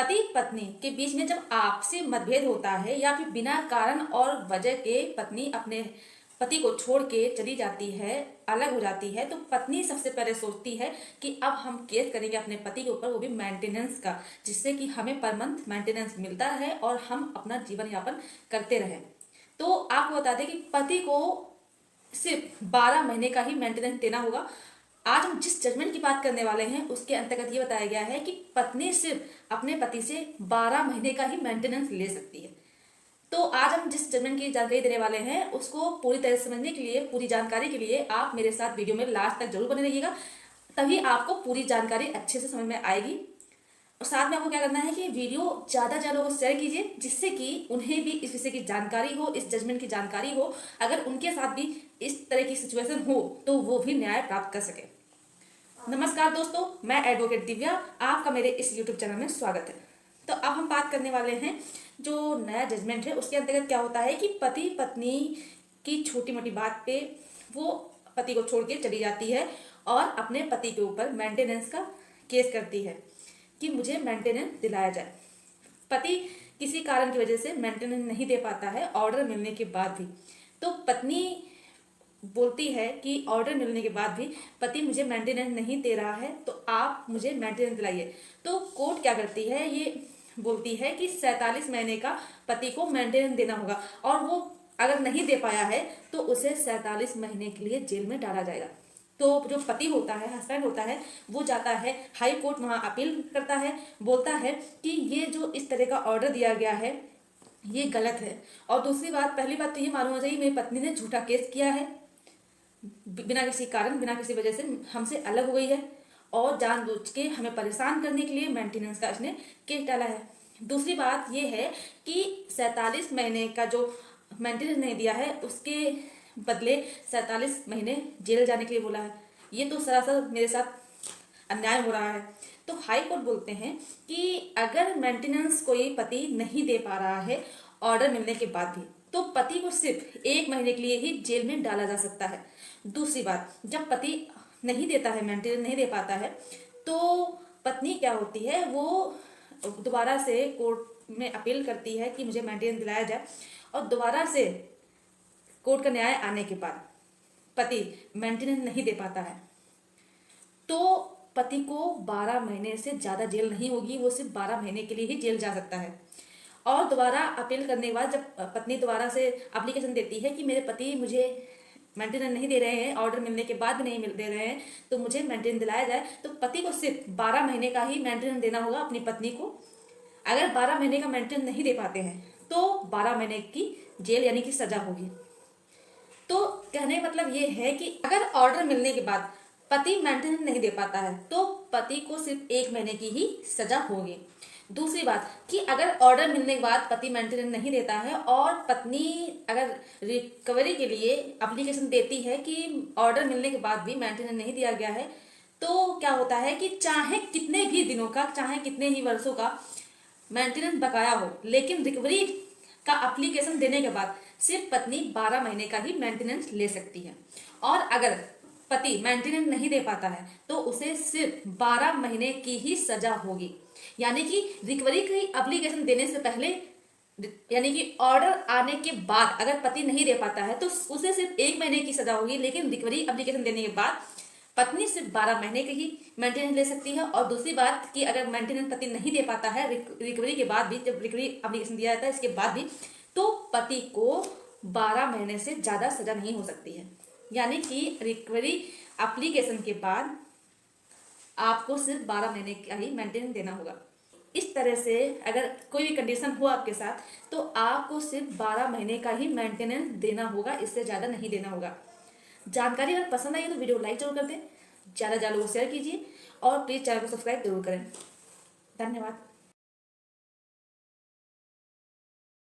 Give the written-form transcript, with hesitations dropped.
पति पत्नी के बीच में जब आपसी मतभेद होता है या फिर बिना कारण और वजह के पत्नी अपने पति को छोड़ के चली जाती है, अलग हो जाती है, तो पत्नी सबसे पहले सोचती है कि अब हम केस करेंगे अपने पति के ऊपर, वो भी मेंटेनेंस का, जिससे कि हमें पर मंथ मेंटेनेंस मिलता रहे और हम अपना जीवन यापन करते रहें। तो आपको बता दें कि पति को सिर्फ 12 महीने का ही मेंटेनेंस देना होगा। आज हम जिस जजमेंट की बात करने वाले हैं उसके अंतर्गत ये बताया गया है कि पत्नी सिर्फ अपने पति से 12 महीने का ही मेंटेनेंस ले सकती है। तो आज हम जिस जजमेंट की जानकारी देने वाले हैं उसको पूरी तरह से समझने के लिए, पूरी जानकारी के लिए आप मेरे साथ वीडियो में लास्ट तक जरूर बने रहिएगा, तभी आपको पूरी जानकारी अच्छे से समझ में आएगी। और साथ में आपको क्या करना है कि वीडियो ज़्यादा से ज़्यादा लोगों को शेयर कीजिए, जिससे कि उन्हें भी इस विषय की जानकारी हो, इस जजमेंट की जानकारी हो। अगर उनके साथ भी इस तरह की सिचुएशन हो तो वो भी न्याय प्राप्त कर सके। नमस्कार दोस्तों, मैं एडवोकेट दिव्या, आपका मेरे इस यूट्यूब चैनल में स्वागत है। तो अब हम बात करने वाले हैं जो नया जजमेंट है उसके अंतर्गत क्या होता है कि पति पत्नी की छोटी मोटी बात पे वो पति को छोड़ के चली जाती है और अपने पति के ऊपर मेंटेनेंस का केस करती है कि मुझे मेंटेनेंस दिलाया जाए। पति किसी कारण की वजह से मेंटेनेंस नहीं दे पाता है ऑर्डर मिलने के बाद भी, तो पत्नी बोलती है कि ऑर्डर मिलने के बाद भी पति मुझे मेंटेनेंस नहीं दे रहा है, तो आप मुझे मेंटेनेंस दिलाइए। तो कोर्ट क्या करती है, ये बोलती है कि 47 महीने का पति को मेंटेनेंस देना होगा और वो अगर नहीं दे पाया है तो उसे 47 महीने के लिए जेल में डाला जाएगा। तो जो पति होता है, हस्बैंड होता है, वो जाता है हाई कोर्ट, वहाँ अपील करता है, बोलता है कि ये जो इस तरह का ऑर्डर दिया गया है ये गलत है। और दूसरी बात, पहली बात तो ये मालूम हो चाहिए मेरी पत्नी ने झूठा केस किया है, बिना किसी कारण, बिना किसी वजह से हमसे अलग हो गई है और जानबूझ के हमें परेशान करने के लिए मेंटेनेंस का इसने केस डाला है। दूसरी बात यह है कि 47 महीने का जो मेंटेनेंस नहीं दिया है उसके बदले 47 महीने जेल जाने के लिए बोला है। ये तो सरासर मेरे साथ अन्याय हो रहा है। तो हाई कोर्ट बोलते हैं कि अगर मेंटेनेंस कोई पति नहीं दे पा रहा है ऑर्डर मिलने के बाद भी, तो पति को सिर्फ 1 महीने के लिए ही जेल में डाला जा सकता है। दूसरी बात, जब पति नहीं देता है, मेंटेनेंस नहीं दे पाता है, तो पत्नी क्या होती है, वो दोबारा से कोर्ट में अपील करती है कि मुझे मेंटेनेंस दिलाया जाए। और दोबारा से कोर्ट का न्याय आने के बाद पति मेंटेनेंस नहीं दे पाता है तो पति को 12 महीने से ज़्यादा जेल नहीं होगी, वो सिर्फ 12 महीने के लिए ही जेल जा सकता है। और दोबारा अपील करने के बाद जब पत्नी दोबारा से एप्लीकेशन देती है कि मेरे पति मुझे मेंटेनेंस नहीं दे रहे हैं, ऑर्डर मिलने के बाद भी नहीं दे रहे हैं, तो मुझे मेंटेनेंस दिलाया जाए, तो पति को सिर्फ 12 महीने का ही मेंटेनेंस देना होगा अपनी पत्नी को। अगर 12 महीने का मेंटेनेंस नहीं दे पाते हैं तो 12 महीने की जेल यानी कि सजा होगी। तो कहने का मतलब ये है कि अगर ऑर्डर मिलने के बाद पति मेंटेनेंस नहीं दे पाता है तो पति को सिर्फ 1 महीने की ही सजा होगी। दूसरी बात कि अगर ऑर्डर मिलने के बाद पति मेंटेनेंस नहीं देता है और पत्नी अगर रिकवरी के लिए एप्लीकेशन देती है कि ऑर्डर मिलने के बाद भी मेंटेनेंस नहीं दिया गया है, तो क्या होता है कि चाहे कितने भी दिनों का, चाहे कितने ही वर्षों का मेंटेनेंस बकाया हो, लेकिन रिकवरी का एप्लीकेशन देने के बाद सिर्फ पत्नी 12 महीने का ही मेंटेनेंस ले सकती है। और अगर पति मेंटेनेंस नहीं दे पाता है तो उसे सिर्फ 12 महीने की ही सजा होगी। यानी कि रिकवरी की एप्लीकेशन देने से पहले, यानी कि ऑर्डर आने के बाद अगर पति नहीं दे पाता है तो उसे सिर्फ 1 महीने की सजा होगी, लेकिन रिकवरी एप्लीकेशन देने के बाद पत्नी सिर्फ 12 महीने की ही मेंटेनेंस ले सकती है। और दूसरी बात कि अगर मेंटेनेंस पति नहीं दे पाता है रिकवरी के बाद भी, जब रिकवरी एप्लीकेशन दिया जाता है इसके बाद भी, तो पति को 12 महीने से ज़्यादा सजा नहीं हो सकती है। यानी कि रिकवरी एप्लीकेशन के बाद आपको सिर्फ 12 महीने का ही मेंटेनेंस देना होगा। इस तरह से अगर कोई भी कंडीशन हो आपके साथ तो आपको सिर्फ 12 महीने का ही मेंटेनेंस देना होगा, इससे ज़्यादा नहीं देना होगा। जानकारी अगर पसंद आई तो वीडियो लाइक जरूर कर दें, ज़्यादा लोगों को शेयर कीजिए और प्लीज़ चैनल को सब्सक्राइब जरूर करें। धन्यवाद।